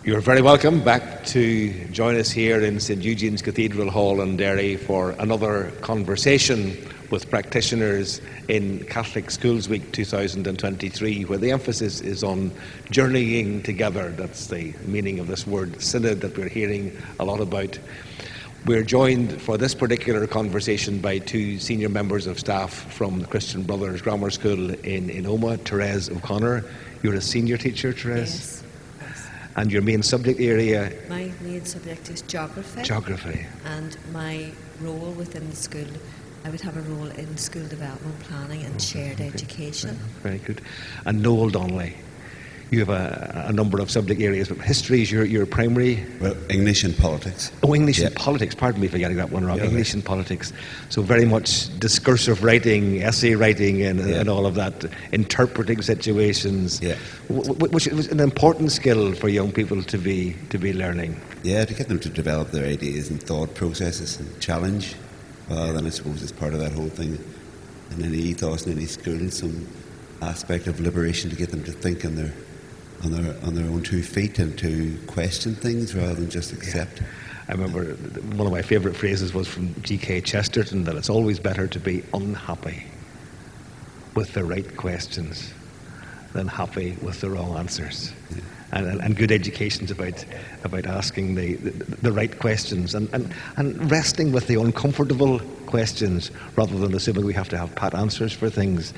You're very welcome back to join us here in St Eugene's Cathedral Hall in Derry for another conversation with practitioners in Catholic Schools Week 2023, where the emphasis is on journeying together. That's the meaning of this word synod that we're hearing a lot about. We're joined for this particular conversation by two senior members of staff from the Christian Brothers Grammar School in Omagh, Therese O'Connor. You're a senior teacher, Therese? Yes. And your main subject area? My main subject is geography. Geography. And my role within the school, I would have a role in school development planning and shared education. Very good. And Noel, Donnelly, you have a number of subject areas, but history is your primary? Well, English and politics. Oh, English and politics. Pardon me for getting that one wrong. English and politics. So very much discursive writing, essay writing and all of that, interpreting situations, which is an important skill for young people to be learning. Yeah, to get them to develop their ideas and thought processes and challenge. Well, then I suppose it's part of that whole thing. In any ethos, in any school, some aspect of liberation to get them to think on their own 2 feet and to question things rather than just accept. I remember one of my favourite phrases was from G.K. Chesterton, that it's always better to be unhappy with the right questions than happy with the wrong answers. Yeah. And good education's about asking the right questions and wrestling with the uncomfortable questions rather than assuming we have to have pat answers for things.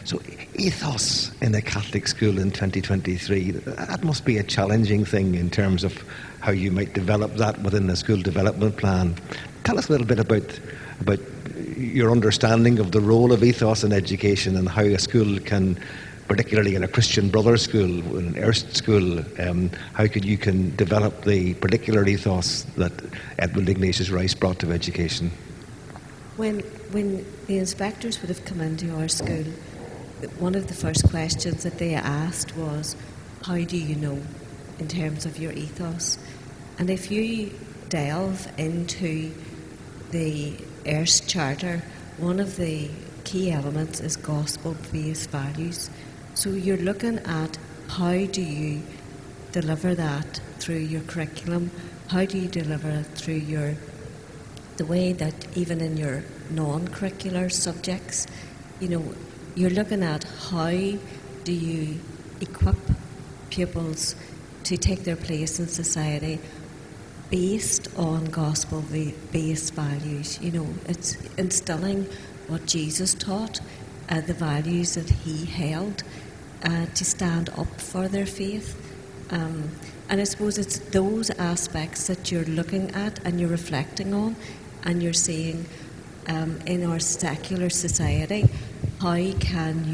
So ethos in a Catholic school in 2023, that must be a challenging thing in terms of how you might develop that within the school development plan. Tell us a little bit about your understanding of the role of ethos in education and how a school can, particularly in a Christian Brothers school, in an Erst school, how you can develop the particular ethos that Edward Ignatius Rice brought to education. When the inspectors would have come into our school, one of the first questions that they asked was, how do you know in terms of your ethos? And if you delve into the Erst Charter, one of the key elements is gospel-based values. So you're looking at how do you deliver that through your curriculum, how do you deliver it through the way that even in your non-curricular subjects, you're looking at how do you equip pupils to take their place in society based on gospel-based values. It's instilling what Jesus taught, the values that he held, to stand up for their faith. And I suppose it's those aspects that you're looking at and you're reflecting on and you're seeing in our secular society. How can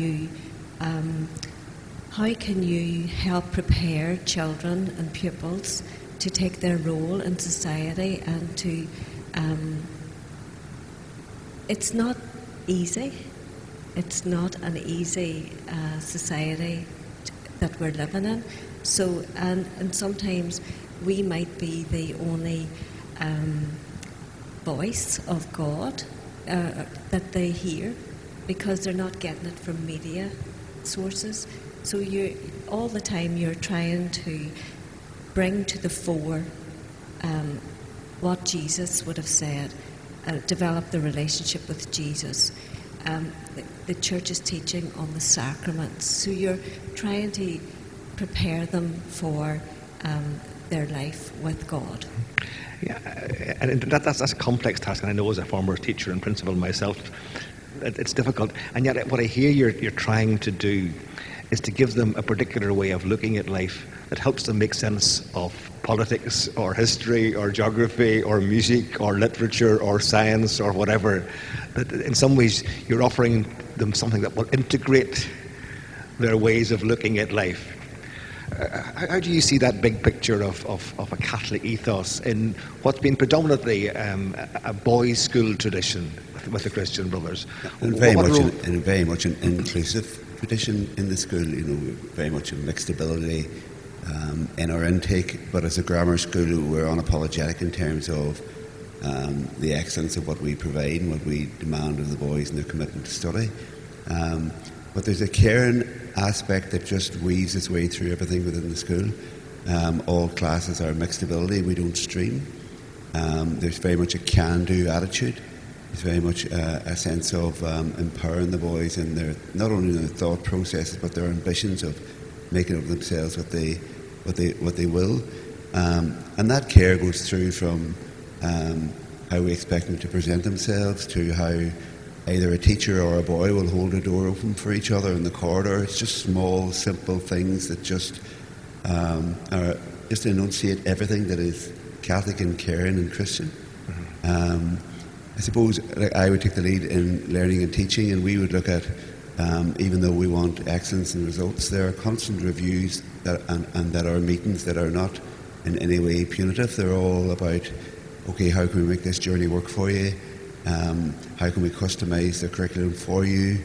you help prepare children and pupils to take their role in society and to... it's not easy. It's not an easy society that we're living in. So, and sometimes we might be the only voice of God that they hear, because they're not getting it from media sources. So all the time you're trying to bring to the fore what Jesus would have said, develop the relationship with Jesus. The church's teaching on the sacraments. So you're trying to prepare them for their life with God. Yeah, and that's a complex task, and I know as a former teacher and principal myself, it's difficult. And yet what I hear you're trying to do is to give them a particular way of looking at life that helps them make sense of politics or history or geography or music or literature or science or whatever. That in some ways you're offering them something that will integrate their ways of looking at life. How do you see that big picture of a Catholic ethos in what's been predominantly a boys' school tradition with the Christian Brothers? And very much an inclusive tradition in the school, very much a mixed ability in our intake, but as a grammar school we're unapologetic in terms of the excellence of what we provide and what we demand of the boys and their commitment to study. But there's a caring aspect that just weaves its way through everything within the school. All classes are mixed ability. We don't stream. There's very much a can-do attitude. There's very much a sense of empowering the boys in their, not only their thought processes, but their ambitions of making of themselves what they will. And that care goes through from how we expect them to present themselves to how either a teacher or a boy will hold a door open for each other in the corridor. It's just small, simple things that just enunciate everything that is Catholic and caring and Christian. I suppose I would take the lead in learning and teaching, and we would look at, even though we want excellence in results, there are constant reviews and that are meetings that are not in any way punitive. They're all about, okay, how can we make this journey work for you? How can we customise the curriculum for you?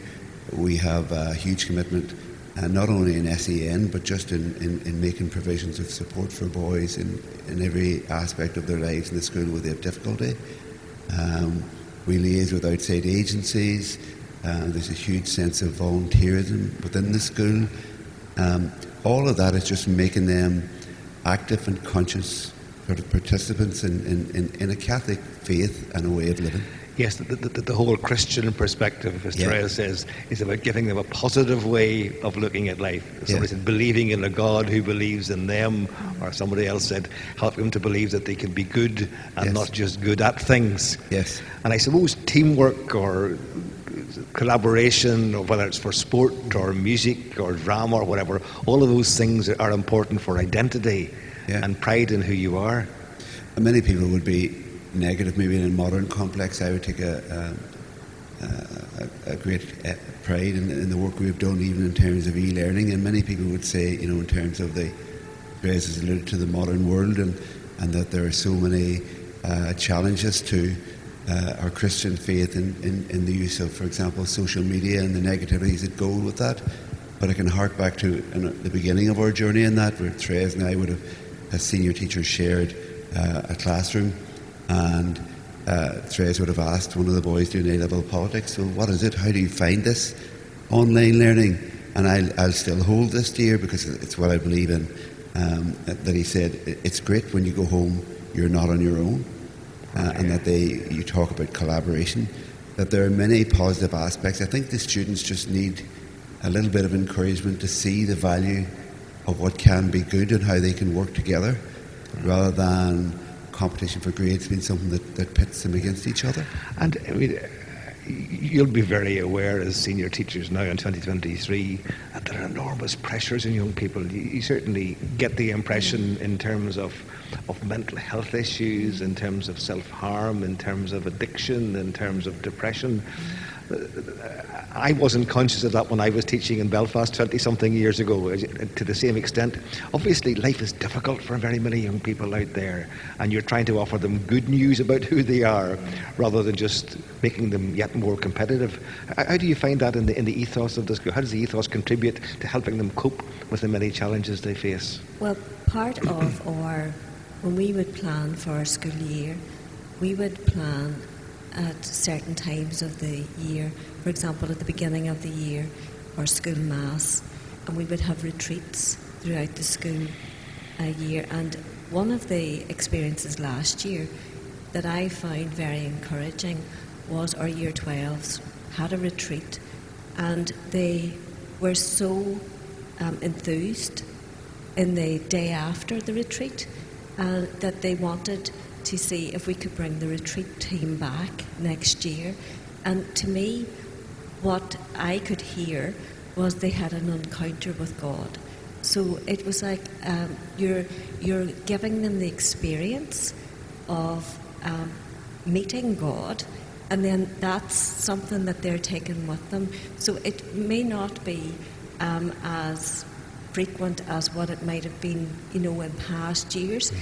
We have a huge commitment, not only in SEN, but just in making provisions of support for boys in every aspect of their lives in the school where they have difficulty. We liaise with outside agencies. There's a huge sense of volunteerism within the school. All of that is just making them active and conscious sort of participants in a Catholic faith and a way of living. Yes, the whole Christian perspective, as Therese says, is about giving them a positive way of looking at life. Somebody said, believing in a God who believes in them, or somebody else said, helping them to believe that they can be good and not just good at things. Yes. And I suppose teamwork or collaboration, or whether it's for sport or music or drama or whatever, all of those things are important for identity and pride in who you are. And many people would be negative, maybe in a modern complex. I would take a great pride in the work we've done, even in terms of e-learning. And many people would say, in terms of Therese has alluded to the modern world, and that there are so many challenges to our Christian faith in the use of, for example, social media and the negativities that go with that. But I can hark back to the beginning of our journey in that, where Therese and I would have, as senior teachers, shared a classroom. And Therese would have asked one of the boys doing A-level politics, so what is it? How do you find this online learning? And I'll still hold this dear because it's what I believe in. That he said, it's great when you go home, you're not on your own. And that you talk about collaboration. That there are many positive aspects. I think the students just need a little bit of encouragement to see the value of what can be good and how they can work together, rather than competition for grades being something that pits them against each other. And I mean, you'll be very aware as senior teachers now in 2023 that there are enormous pressures on young people. You certainly get the impression in terms of mental health issues, in terms of self-harm, in terms of addiction, in terms of depression. I wasn't conscious of that when I was teaching in Belfast 20-something years ago to the same extent. Obviously, life is difficult for very many young people out there, and you're trying to offer them good news about who they are rather than just making them yet more competitive. How do you find that in the ethos of the school? How does the ethos contribute to helping them cope with the many challenges they face? Well, part of when we would plan for our school year, we would plan at certain times of the year. For example, at the beginning of the year, our school mass, and we would have retreats throughout the school year. And one of the experiences last year that I found very encouraging was our Year 12s had a retreat, and they were so enthused in the day after the retreat that they wanted to see if we could bring the retreat team back next year. And to me, what I could hear was they had an encounter with God. So it was like you're giving them the experience of meeting God, and then that's something that they're taking with them. So it may not be as frequent as what it might have been, in past years,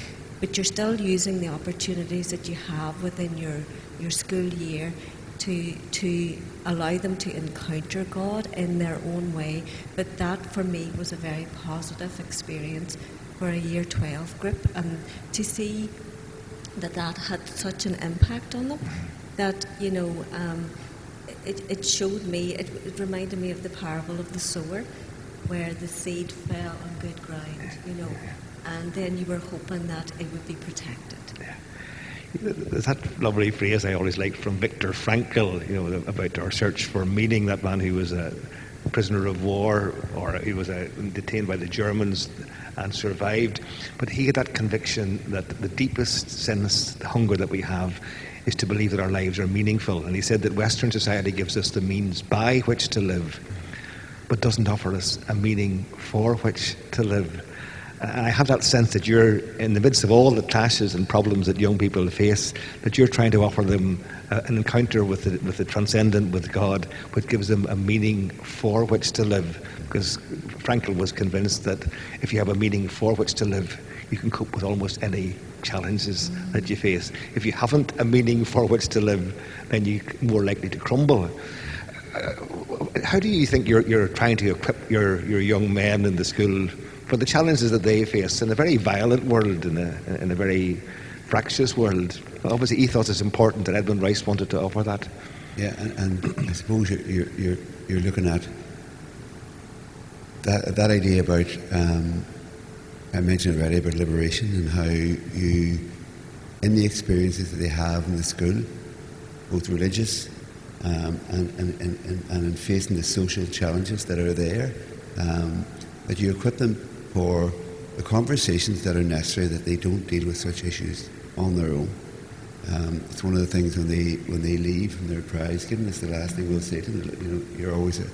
but you're still using the opportunities that you have within your school year to allow them to encounter God in their own way. But that, for me, was a very positive experience for a Year 12 group, and to see that had such an impact on them, that, it showed me, it reminded me of the parable of the sower, where the seed fell on good ground, and then you were hoping that it would be protected. Yeah. There's that lovely phrase I always liked from Viktor Frankl, about our search for meaning. That man who was a prisoner of war, or he was detained by the Germans and survived. But he had that conviction that the deepest sense, the hunger that we have, is to believe that our lives are meaningful. And he said that Western society gives us the means by which to live, but doesn't offer us a meaning for which to live. And I have that sense that you're, in the midst of all the clashes and problems that young people face, that you're trying to offer them an encounter with the transcendent, with God, which gives them a meaning for which to live. Because Frankl was convinced that if you have a meaning for which to live, you can cope with almost any challenges that you face. If you haven't a meaning for which to live, then you're more likely to crumble. How do you think you're trying to equip your young men in the school for the challenges that they face in a very violent world, in a very fractious world? Obviously, ethos is important, and Edward Rice wanted to offer that. Yeah, and I suppose you're looking at that idea about, I mentioned already about liberation, and how you, in the experiences that they have in the school, both religious and in facing the social challenges that are there, that you equip them for the conversations that are necessary, that they don't deal with such issues on their own. It's one of the things when they leave from their prize giving, it's the last thing we'll say to them. You're always a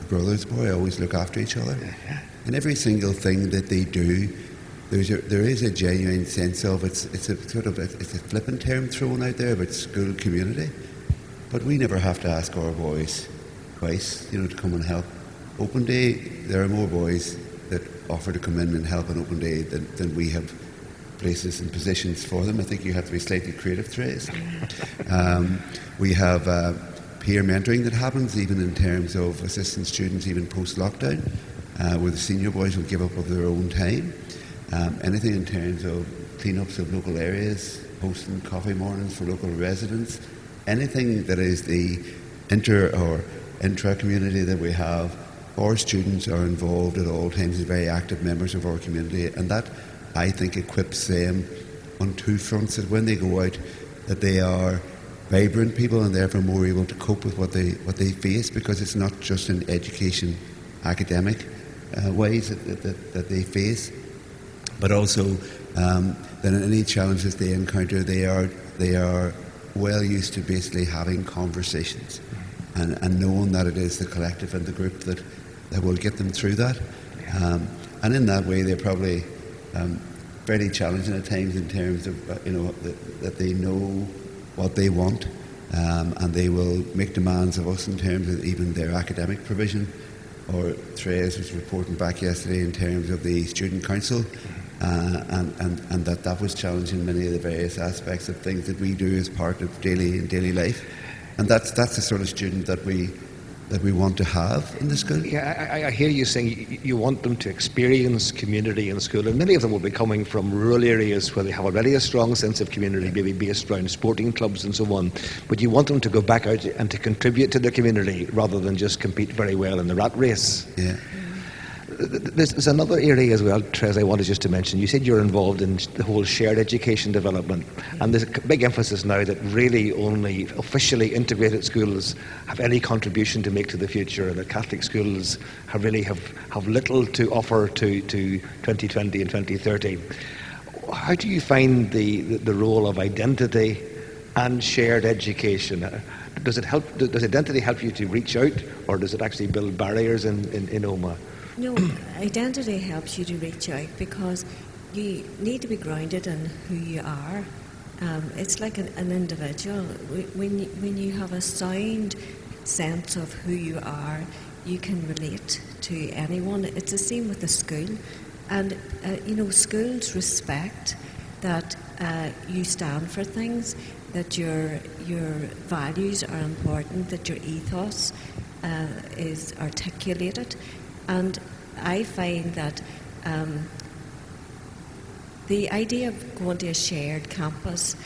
brother's boy, always look after each other. And every single thing that they do, there is a genuine sense of, it's a flippant term thrown out there about school community, but we never have to ask our boys twice, to come and help. Open day, there are more boys that offer to come in and help on open day than we have places and positions for them. I think you have to be slightly creative, Therese. We have peer mentoring that happens, even in terms of assistant students, even post-lockdown, where the senior boys will give up of their own time. Anything in terms of clean-ups of local areas, hosting coffee mornings for local residents, anything that is the inter or intra-community that we have. Our students are involved at all times as very active members of our community, and that, I think, equips them on two fronts, that when they go out, that they are vibrant people and therefore more able to cope with what they face, because it's not just in education, academic ways that they face, but also that in any challenges they encounter, they are well used to basically having conversations and knowing that it is the collective and the group that will get them through that. And in that way, they're probably fairly challenging at times in terms of, that they know what they want, and they will make demands of us in terms of even their academic provision. Or Therese was reporting back yesterday in terms of the student council, and that was challenging many of the various aspects of things that we do as part of daily life. And that's the sort of student that we want to have in the school. Yeah, I hear you saying you want them to experience community in school, and many of them will be coming from rural areas where they have already a strong sense of community, maybe based around sporting clubs and so on. But you want them to go back out and to contribute to their community rather than just compete very well in the rat race. Yeah. There's another area as well, Therese, I wanted just to mention. You said you're involved in the whole shared education development, and there's a big emphasis now that really only officially integrated schools have any contribution to make to the future, and that Catholic schools have little to offer to 2020 and 2030. How do you find the role of identity and shared education? Does identity help you to reach out, or does it actually build barriers in Omagh? No, identity helps you to reach out because you need to be grounded in who you are. It's like an individual. When you have a sound sense of who you are, you can relate to anyone. It's the same with the school. And, schools respect that you stand for things, that your values are important, that your ethos is articulated. And I find that the idea of going to a shared campus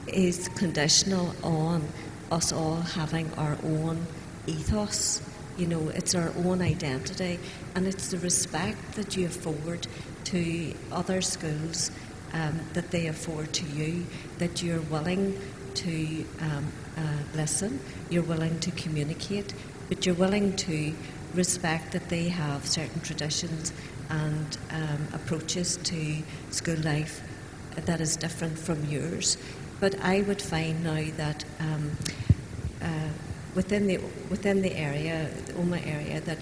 is conditional on us all having our own ethos. It's our own identity, and it's the respect that you afford to other schools, that they afford to you, that you're willing to listen, you're willing to communicate, but you're willing to respect that they have certain traditions and approaches to school life that is different from yours. But I would find now that within the area, the Omagh area, that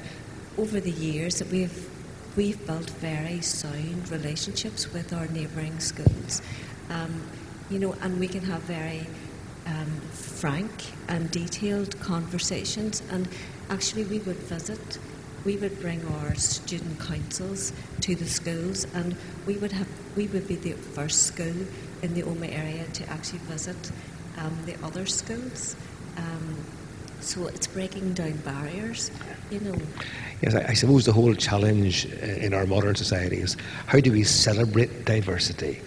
over the years that we've built very sound relationships with our neighbouring schools, and we can have very frank and detailed conversations. And actually, we would bring our student councils to the schools, and we would be the first school in the Omagh area to actually visit the other schools. So it's breaking down barriers, Yes, I suppose the whole challenge in our modern society is how do we celebrate diversity?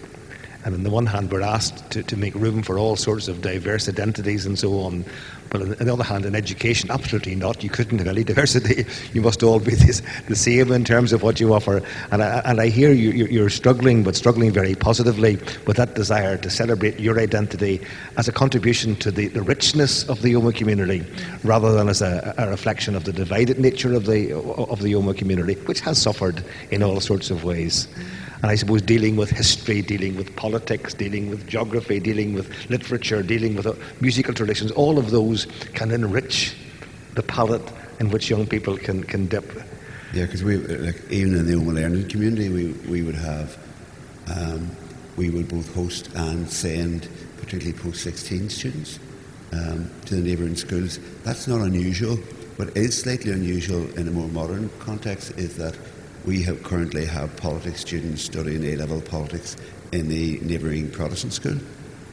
And on the one hand, we're asked to make room for all sorts of diverse identities and so on. But on the other hand, in education, absolutely not. You couldn't have any diversity. You must all be the same in terms of what you offer. And I hear you're struggling, but struggling very positively with that desire to celebrate your identity as a contribution to the richness of the Omagh community, rather than as a reflection of the divided nature of the Omagh community, which has suffered in all sorts of ways. And I suppose dealing with history, dealing with politics, dealing with geography, dealing with literature, dealing with musical traditions, all of those can enrich the palette in which young people can dip. Yeah, because even in the Omagh learning community, we would have, we would both host and send particularly post-16 students to the neighbouring schools. That's not unusual. What is slightly unusual in a more modern context is that we currently have politics students studying A-level politics in the neighbouring Protestant school,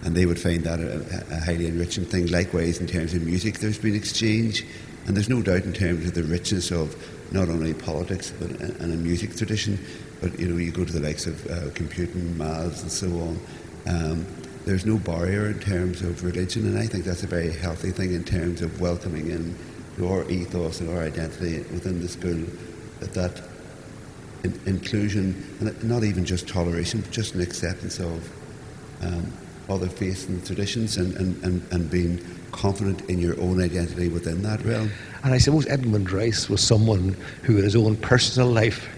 and they would find that a highly enriching thing. Likewise, in terms of music, there's been exchange, and there's no doubt in terms of the richness of not only politics and a music tradition, but you go to the likes of computing, maths, and so on. There's no barrier in terms of religion, and I think that's a very healthy thing in terms of welcoming in our ethos and our identity within the school. That inclusion, and not even just toleration, but just an acceptance of other faiths and traditions, and being confident in your own identity within that realm. And I suppose Edmund Rice was someone who in his own personal life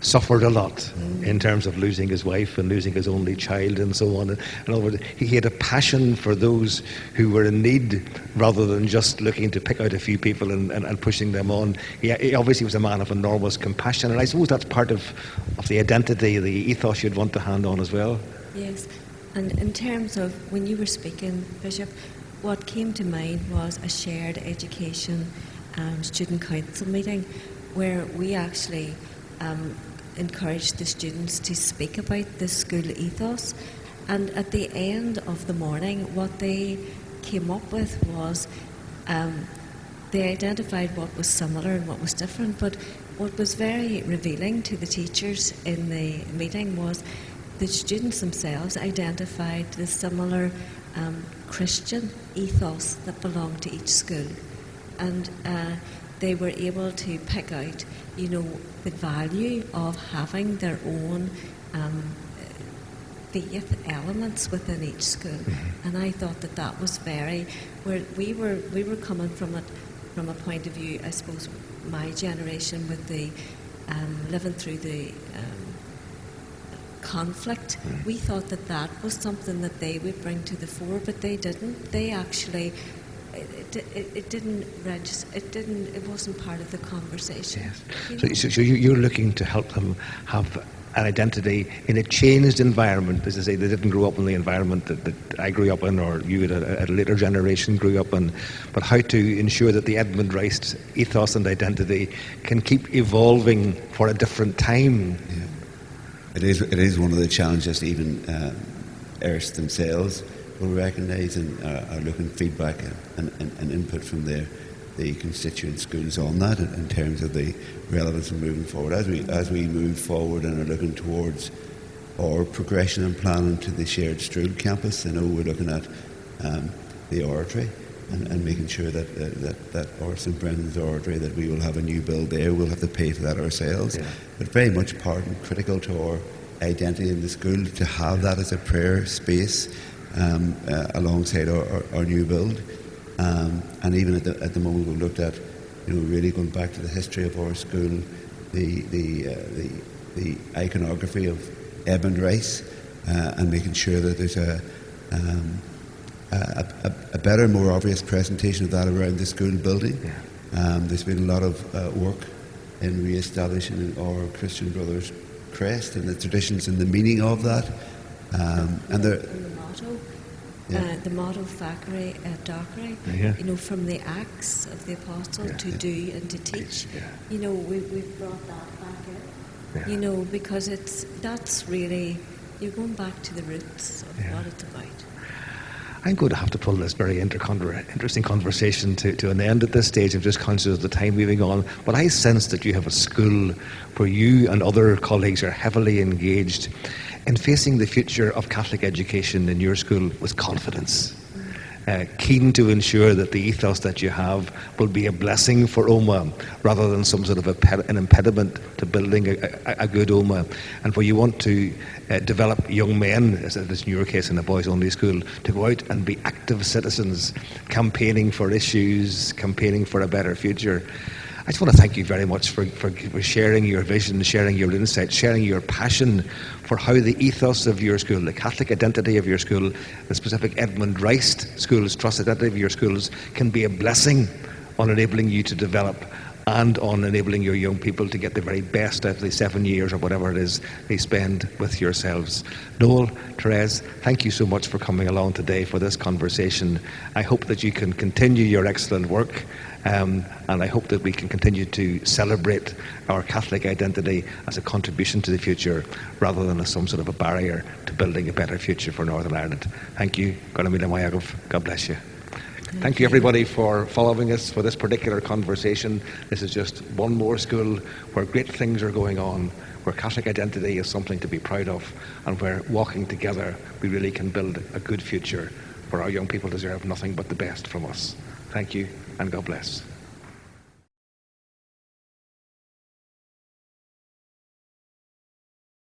suffered a lot in terms of losing his wife and losing his only child and so on. In other words, he had a passion for those who were in need, rather than just looking to pick out a few people and pushing them on. He obviously was a man of enormous compassion, and I suppose that's part of the identity, the ethos you'd want to hand on as well. Yes, and in terms of when you were speaking, Bishop, what came to mind was a shared education student council meeting where we actually encouraged the students to speak about the school ethos, and at the end of the morning what they came up with was they identified what was similar and what was different, but what was very revealing to the teachers in the meeting was the students themselves identified the similar Christian ethos that belonged to each school, and they were able to pick out, the value of having their own faith elements within each school. Mm-hmm. And I thought that was very, where we were coming from it from a point of view, I suppose, my generation with the living through the conflict. Mm-hmm. We thought that was something that they would bring to the fore, but they didn't. They actually. It didn't register. It wasn't part of the conversation. Yes. So you're looking to help them have an identity in a changed environment. As I say, they didn't grow up in the environment that I grew up in, or you at a later generation grew up in. But how to ensure that the Edmund Rice ethos and identity can keep evolving for a different time. Yeah. It is one of the challenges. Even Erst themselves will recognise and are looking feedback and input from the constituent schools on that in terms of the relevance of moving forward. As we move forward and are looking towards our progression and planning to the shared Strood campus, we're looking at the oratory, and making sure that our St Brendan's Oratory, that we will have a new build there, we'll have to pay for that ourselves. Yeah. But very much part and critical to our identity in the school to have that as a prayer space alongside our new build. And even at the moment we've looked at, really going back to the history of our school, the iconography of Edward Rice, and making sure that there's a better, more obvious presentation of that around the school building. Yeah. There's been a lot of work in re-establishing our Christian Brothers crest and the traditions and the meaning of that. And the motto. Yeah. The motto Facere et Docere, from the Acts of the Apostle to do and to teach. Yeah. We've brought that back in. Yeah. Because that's really, you're going back to the roots of what it's about. I'm going to have to pull this very interesting conversation to an end at this stage. I'm just conscious of the time moving on. But I sense that you have a school where you and other colleagues are heavily engaged in facing the future of Catholic education in your school with confidence. Keen to ensure that the ethos that you have will be a blessing for Omagh rather than some sort of an impediment to building a good Omagh, and where you want to develop young men, as is in your case in a boys-only school, to go out and be active citizens, campaigning for issues, campaigning for a better future. I just want to thank you very much for sharing your vision, sharing your insight, sharing your passion for how the ethos of your school, the Catholic identity of your school, the specific Edmund Rice School's trust identity of your schools can be a blessing on enabling you to develop and on enabling your young people to get the very best out of the 7 years or whatever it is they spend with yourselves. Noel, Therese, thank you so much for coming along today for this conversation. I hope that you can continue your excellent work. And I hope that we can continue to celebrate our Catholic identity as a contribution to the future rather than as some sort of a barrier to building a better future for Northern Ireland. Thank you. God bless you. Thank you everybody for following us for this particular conversation. This is just one more school where great things are going on, where Catholic identity is something to be proud of, and where walking together we really can build a good future where our young people deserve nothing but the best from us. Thank you, and God bless.